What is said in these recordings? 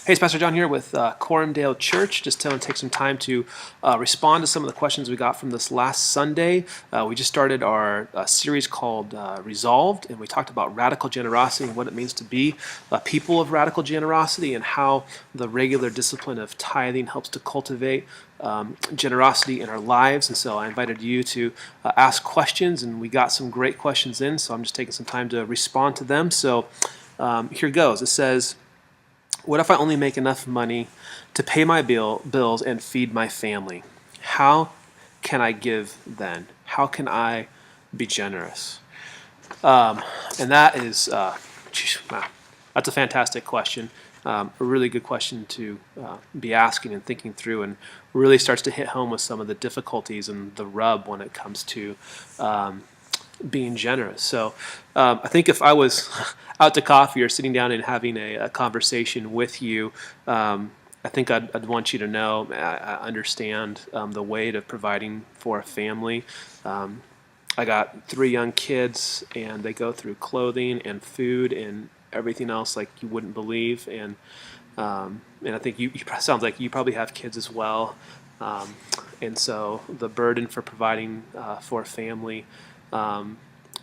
Hey, it's Pastor Jon here with Corumdale Church. Just to take some time to respond to some of the questions we got from this last Sunday. We just started our series called Resolved, and we talked about radical generosity and what it means to be a people of radical generosity and how the regular discipline of tithing helps to cultivate generosity in our lives. And so I invited you to ask questions, and we got some great questions in, so I'm just taking some time to respond to them. So here goes. It says, what if I only make enough money to pay my bills and feed my family? How can I give then? How can I be generous? And that is, wow, that's a fantastic question. A really good question to be asking and thinking through, and really starts to hit home with some of the difficulties and the rub when it comes to being generous. So I think if I was out to coffee or sitting down and having a conversation with you, I think I'd want you to know I understand the weight of providing for a family. I got 3 young kids, and they go through clothing and food and everything else like you wouldn't believe. And I think you sounds like you probably have kids as well. And so the burden for providing for a family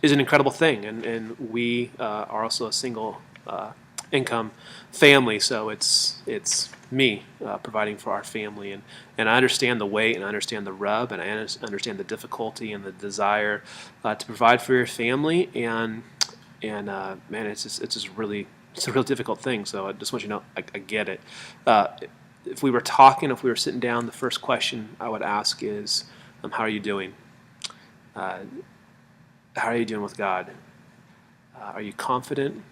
is an incredible thing, and we are also a single income family, so it's me providing for our family, and I understand the weight, and I understand the rub, and I understand the difficulty and the desire to provide for your family, and man, it's a real difficult thing. So I just want you to know I get it. If we were sitting down, the first question I would ask is, how are you doing? How are you doing with God? Are you confident?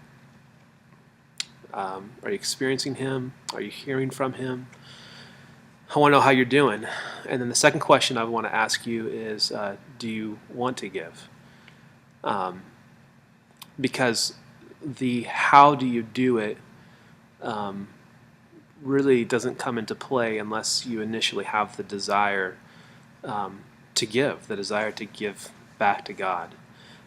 Are you experiencing Him? Are you hearing from Him? I want to know how you're doing. And then the second question I want to ask you is, do you want to give? Because the how do you do it really doesn't come into play unless you initially have the desire to give back to God.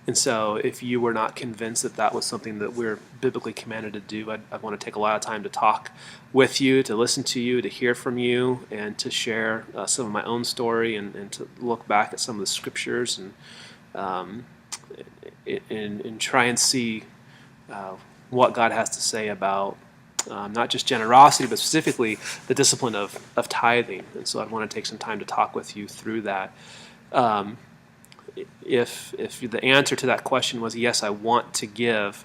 And so if you were not convinced that that was something that we're biblically commanded to do, I'd want to take a lot of time to talk with you, to listen to you, to hear from you, and to share some of my own story, and to look back at some of the scriptures and try and see what God has to say about not just generosity, but specifically the discipline of tithing. And so I'd want to take some time to talk with you through that. If the answer to that question was yes, I want to give,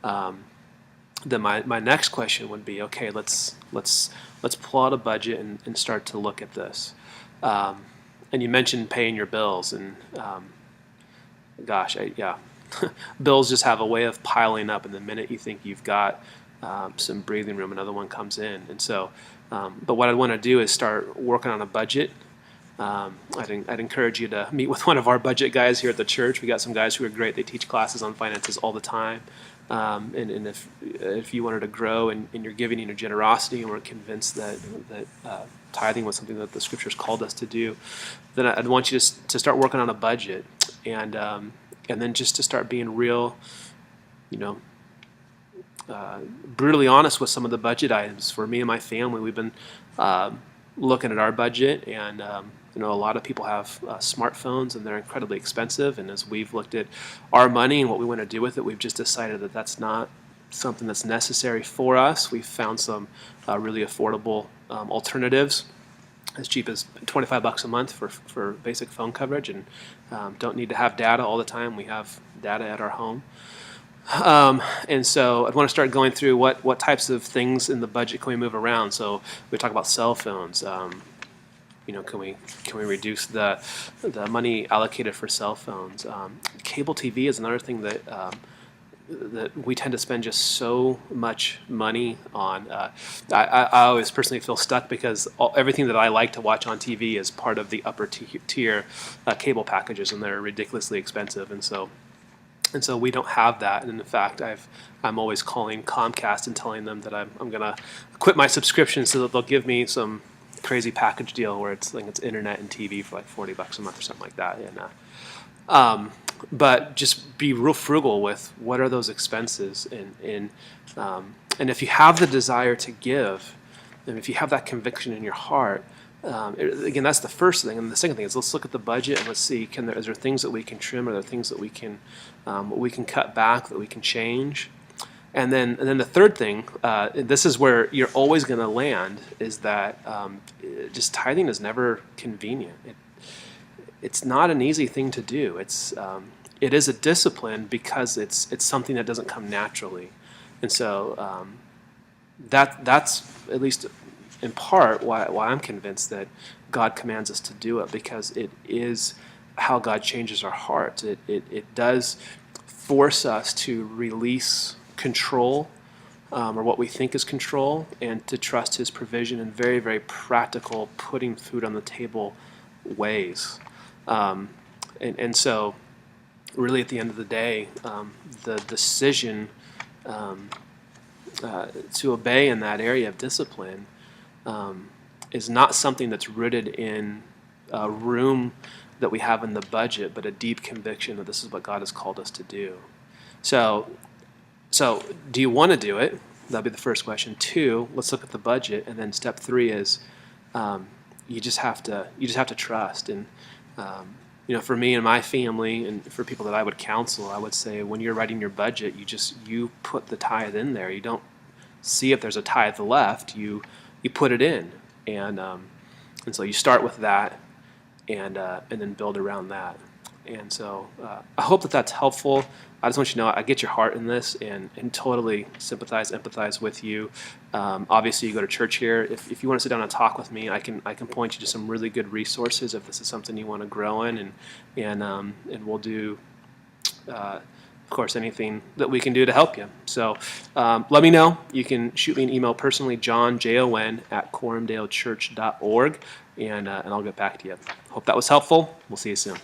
then my next question would be, okay, let's pull out a budget and start to look at this. And you mentioned paying your bills, and bills just have a way of piling up, and the minute you think you've got some breathing room, another one comes in. And so, but what I want to do is start working on a budget. I'd encourage you to meet with one of our budget guys here at the church. We got some guys who are great. They teach classes on finances all the time. And if you wanted to grow in your giving and your generosity, and we're convinced that tithing was something that the scriptures called us to do, then I'd want you to start working on a budget, and then just to start being real, brutally honest with some of the budget items. For me and my family, we've been looking at our budget, and a lot of people have smartphones, and they're incredibly expensive. And as we've looked at our money and what we want to do with it, we've just decided that that's not something that's necessary for us. We've found some really affordable alternatives, as cheap as $25 a month for basic phone coverage, and don't need to have data all the time. We have data at our home. And so I'd want to start going through what types of things in the budget can we move around. So we talk about cell phones. Can we reduce the money allocated for cell phones? Cable TV is another thing that we tend to spend just so much money on. I always personally feel stuck because everything that I like to watch on TV is part of the upper tier cable packages, and they're ridiculously expensive. And so we don't have that. And in fact, I'm always calling Comcast and telling them that I'm going to quit my subscription so that they'll give me some crazy package deal where it's internet and TV for like $40 a month or something like that. And but just be real frugal with what are those expenses, and if you have the desire to give, and if you have that conviction in your heart, again, that's the first thing. And the second thing is, let's look at the budget and let's see, is there things that we can trim, or are there things that we can cut back, that we can change? And then the third thing, this is where you're always going to land, is that just tithing is never convenient. It's not an easy thing to do. It is a discipline because it's something that doesn't come naturally, and so that's at least in part why I'm convinced that God commands us to do it, because it is how God changes our hearts. It does force us to release control, or what we think is control, and to trust His provision in very, very practical, putting food on the table ways. And so really at the end of the day, the decision to obey in that area of discipline is not something that's rooted in a room that we have in the budget, but a deep conviction that this is what God has called us to do. So do you want to do it? That'd be the first question. 2, let's look at the budget, and then step 3 is you just have to trust. And for me and my family, and for people that I would counsel, I would say, when you're writing your budget, you put the tithe in there. You don't see if there's a tithe left. You put it in, and so you start with that, and then build around that. And so I hope that that's helpful. I just want you to know I get your heart in this, and totally sympathize, empathize with you. Obviously, you go to church here. If you want to sit down and talk with me, I can point you to some really good resources if this is something you want to grow in, and we'll do, of course, anything that we can do to help you. So let me know. You can shoot me an email personally, Jon, Jon, @quorumdalechurch.org, and I'll get back to you. Hope that was helpful. We'll see you soon.